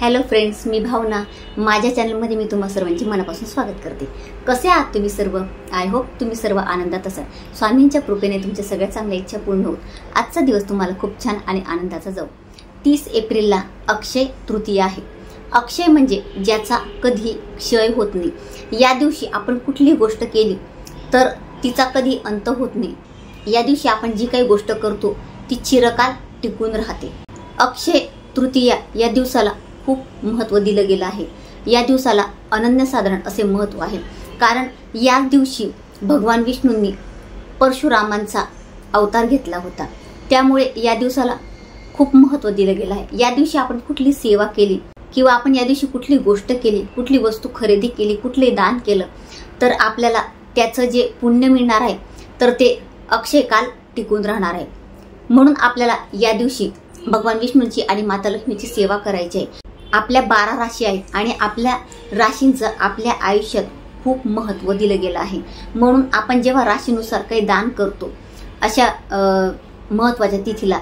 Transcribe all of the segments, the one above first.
Hello friends, मी भावना. माझ्या चॅनलमध्ये मी तुम्हा सर्वांचे मनापासून स्वागत करते. कसे आहात तुम्ही सर्व? आय होप तुम्ही सर्व आनंदात असाल. स्वामींच्या कृपेने तुमच्या सगळ्या चांगल्या इच्छा पूर्ण होत आजचा दिवस तुम्हाला खूप छान आणि आनंदाचा जाऊ. 30 एप्रिलला अक्षय तृतीया आहे. अक्षय म्हणजे ज्याचा कधी क्षय होत नाही. या दिवशी आपण कुठलीही गोष्ट केली तर तिचा कधी अंत होत नाही. या दिवशी आपण जी काही गोष्ट करतो ती चिरकाल टिकून राहते. अक्षय तृतीया या दिवसाला खूप महत्त्व दिलं गेलं आहे. या दिवसाला अनन्यसाधारण असे महत्त्व आहे, कारण या दिवशी भगवान विष्णूंनी परशुरामांचा अवतार घेतला होता. त्यामुळे या दिवसाला खूप महत्त्व दिलं गेलं आहे. या दिवशी आपण कुठली सेवा केली किंवा आपण या दिवशी कुठली गोष्ट केली, कुठली वस्तू खरेदी केली, कुठले दान केलं तर आपल्याला त्याचं जे पुण्य मिळणार आहे तर ते अक्षय काल टिकून राहणार आहे. म्हणून आपल्याला या दिवशी भगवान विष्णूंची आणि माता लक्ष्मीची सेवा करायची आहे. आपल्या 12 राशी आहेत आणि आपल्या राशींचं आपल्या आयुष्यात खूप महत्त्व दिलं गेलं आहे. म्हणून आपण जेव्हा राशीनुसार काही दान करतो अशा महत्त्वाच्या तिथीला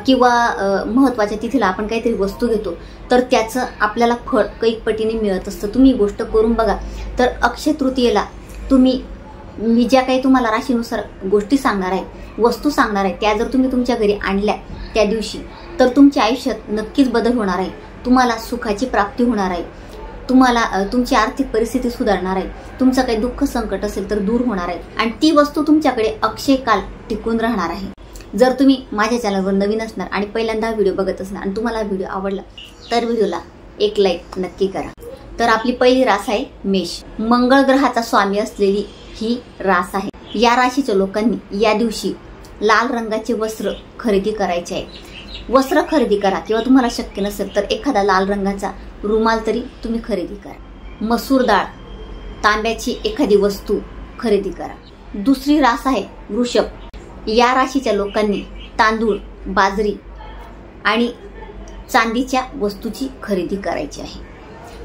किंवा महत्त्वाच्या तिथीला आपण काहीतरी वस्तू घेतो तर त्याचं आपल्याला फळ कैक पटीने मिळत असतं. तुम्ही गोष्ट करून बघा. तर अक्षय तृतीयेला मी ज्या काही तुम्हाला राशीनुसार गोष्टी सांगणार आहे, वस्तू सांगणार आहे, त्या जर तुम्ही तुमच्या घरी आणल्या त्या दिवशी तर तुमच्या आयुष्यात नक्कीच बदल होणार आहे. तुम्हाला सुखाची प्राप्ती होणार आहे. तुम्हाला तुमची आर्थिक परिस्थिती सुधारणार आहे. तुमचं काही दुःख संकट असेल तर दूर होणार आहे आणि ती वस्तू तुमच्याकडे अक्षय काल टिकून राहणार आहे. जर तुम्ही माझ्या चॅनलवर नवीन असणार आणि पहिल्यांदा व्हिडिओ बघत असणार आणि तुम्हाला व्हिडिओ आवडला तर व्हिडिओला एक लाईक नक्की करा. तर आपली पहिली रास आहे मेष. मंगळ ग्रहाचा स्वामी असलेली ही रास आहे. या राशीच्या लोकांनी या दिवशी लाल रंगाचे वस्त्र खरेदी करायचे आहे. वस्त्र खरेदी करा किंवा तुम्हाला शक्य नसेल तर एखादा लाल रंगाचा रुमाल तरी तुम्ही खरेदी करा. मसूर डाळ, तांब्याची एखादी वस्तू खरेदी करा. दुसरी रास आहे वृषभ. या राशीच्या लोकांनी तांदूळ, बाजरी आणि चांदीच्या वस्तूची खरेदी करायची आहे.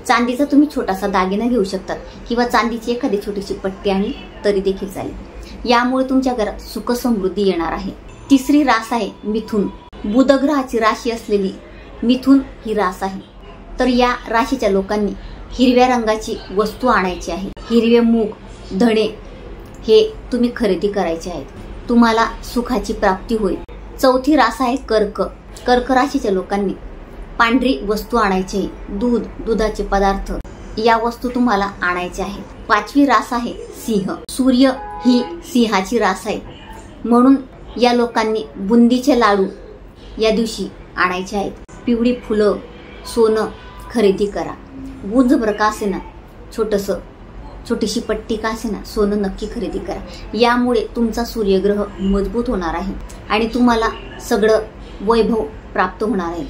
चांदीचा तुम्ही छोटासा दागिना घेऊ शकतात किंवा चांदीची एखादी छोटीशी पट्टी आणली तरी देखील चालेल. यामुळे तुमच्या घरात सुख समृद्धी येणार आहे. तिसरी रास आहे मिथुन. बुध ग्रहाची राशी असलेली मिथुन ही रास आहे. तर या राशीच्या लोकांनी हिरव्या रंगाची वस्तू आणायची आहे. हिरवे मूग, धणे हे तुम्ही खरेदी करायचे आहेत. तुम्हाला सुखाची प्राप्ती होईल. चौथी रास आहे कर्क. कर्क राशीच्या लोकांनी पांढरी वस्तू आणायची आहे. दूध, दुधाचे पदार्थ या वस्तू तुम्हाला आणायच्या आहेत. पाचवी रास आहे सिंह. सूर्य ही सिंहाची रास आहे. म्हणून या लोकांनी बुंदीचे लाडू या दिवशी आणायचे आहेत. पिवळी फुलं, सोनं खरेदी करा. गुंजभर का असेना, छोटीशी पट्टी का असेना, सोनं नक्की खरेदी करा. यामुळे तुमचा सूर्यग्रह मजबूत होणार आहे आणि तुम्हाला सगळं वैभव प्राप्त होणार आहे.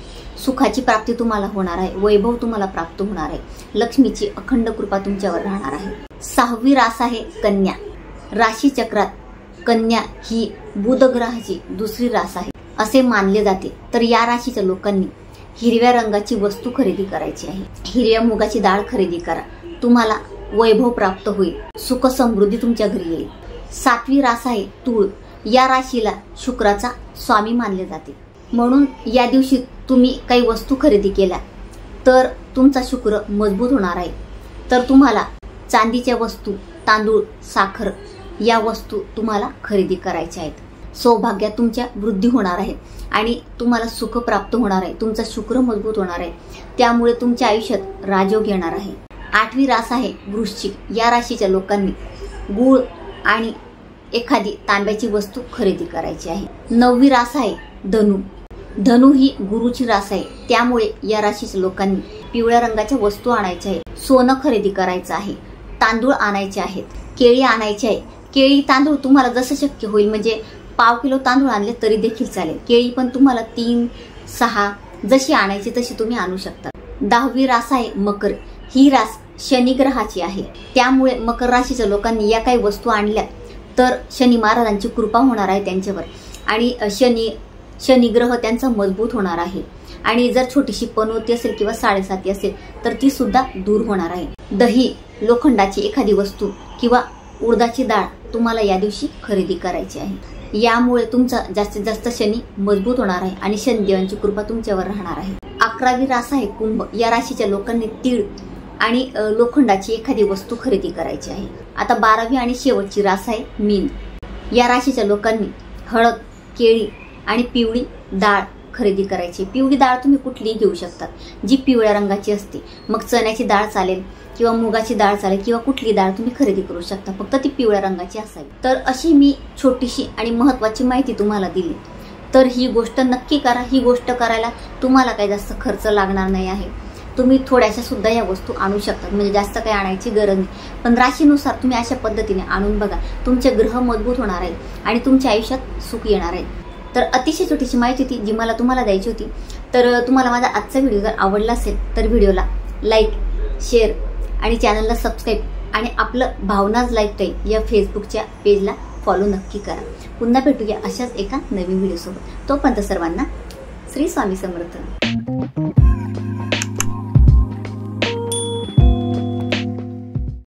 सुखाची प्राप्ती तुम्हाला होणार आहे. वैभव तुम्हाला प्राप्त होणार आहे. लक्ष्मीची अखंड कृपा तुमच्यावर राहणार आहे. 6वी रास आहे कन्या. राशी चक्रात कन्या ही बुध ग्रहाची दुसरी रास आहे असे मानले जाते. तर या राशीच्या लोकांनी हिरव्या रंगाची वस्तू खरेदी करायची आहे. हिरव्या मुगाची डाळ खरेदी करा. तुम्हाला वैभव प्राप्त होईल. सुख समृद्धी तुमच्या घरी येईल. 7वी रास आहे तूळ. या राशीला शुक्राचा स्वामी मानले जाते. म्हणून या दिवशी तुम्ही काही वस्तू खरेदी केल्या तर तुमचा शुक्र मजबूत होणार आहे. तर तुम्हाला चांदीच्या वस्तू, तांदूळ, साखर या वस्तू तुम्हाला खरेदी करायच्या आहेत. सौभाग्यात तुमच्या वृद्धी होणार आहे आणि तुम्हाला सुख प्राप्त होणार आहे. तुमचा शुक्र मजबूत होणार आहे. त्यामुळे तुमच्या आयुष्यात राजयोग येणार आहे. 8वी रास आहे वृश्चिक. या राशीच्या लोकांनी गूळ आणि एखादी तांब्याची वस्तू खरेदी करायची आहे. 9वी रास आहे धनु. धनु ही गुरुची रास आहे. त्यामुळे या राशीच्या लोकांनी पिवळ्या रंगाच्या वस्तू आणायच्या आहे. सोनं खरेदी करायचं आहे. तांदूळ आणायचे आहेत. केळी आणायची आहे. केळी, तांदूळ तुम्हाला जसं शक्य होईल, म्हणजे पाव किलो तांदूळ आणले तरी देखील चालेल. केळी पण तुम्हाला 3, 6 जशी आणायची तशी तुम्ही आणू शकता. 10वी रास आहे मकर. ही रास शनी ग्रहाची आहे. त्यामुळे मकर राशीच्या लोकांनी या काही वस्तू आणल्या तर शनी महाराजांची कृपा होणार आहे त्यांच्यावर आणि शनी ग्रह त्यांचा मजबूत होणार आहे. आणि जर छोटीशी पनोती असेल किंवा 7.5 असेल तर ती सुद्धा दूर होणार आहे. दही, लोखंडाची एखादी वस्तू किंवा उडदाची डाळ तुम्हाला या दिवशी खरेदी करायची आहे. यामुळे तुमचा जास्तीत जास्त शनी मजबूत होणार आहे आणि शनिदेवांची कृपा तुमच्यावर राहणार आहे. 11वी रास आहे कुंभ. या राशीच्या लोकांनी तीळ आणि लोखंडाची एखादी वस्तू खरेदी करायची आहे. आता 12वी आणि शेवटची रास आहे मीन. या राशीच्या लोकांनी हळद, केळी आणि पिवळी डाळ खरेदी करायची. पिवळी डाळ तुम्ही कुठलीही घेऊ शकता जी पिवळ्या रंगाची असते. मग चण्याची डाळ चालेल किंवा मुगाची डाळ चालेल किंवा कुठली डाळ तुम्ही खरेदी करू शकता, फक्त ती पिवळ्या रंगाची असावी. तर अशी मी छोटीशी आणि महत्त्वाची माहिती तुम्हाला दिली. तर ही गोष्ट नक्की करा. ही गोष्ट करायला तुम्हाला काही जास्त खर्च लागणार नाही आहे. तुम्ही थोड्याशा सुद्धा या वस्तू आणू शकतात, म्हणजे जास्त काही आणायची गरज नाही. पण राशीनुसार तुम्ही अशा पद्धतीने आणून बघा. तुमचे ग्रह मजबूत होणार आहे आणि तुमच्या आयुष्यात सुख येणार आहे. तर अतिशय छोटीशी माहिती होती जी मला तुम्हाला द्यायची होती. तर तुम्हाला माझा आजचा व्हिडिओ जर आवडला असेल तर व्हिडिओला लाईक, शेअर आणि चॅनलला सबस्क्राईब आणि आपलं भावनाज लाईफस्टाईल या फेसबुकच्या पेजला फॉलो नक्की करा. पुन्हा भेटूया अशाच एका नवीन व्हिडिओसोबत. तोपर्यंत सर्वांना श्री स्वामी समर्थ.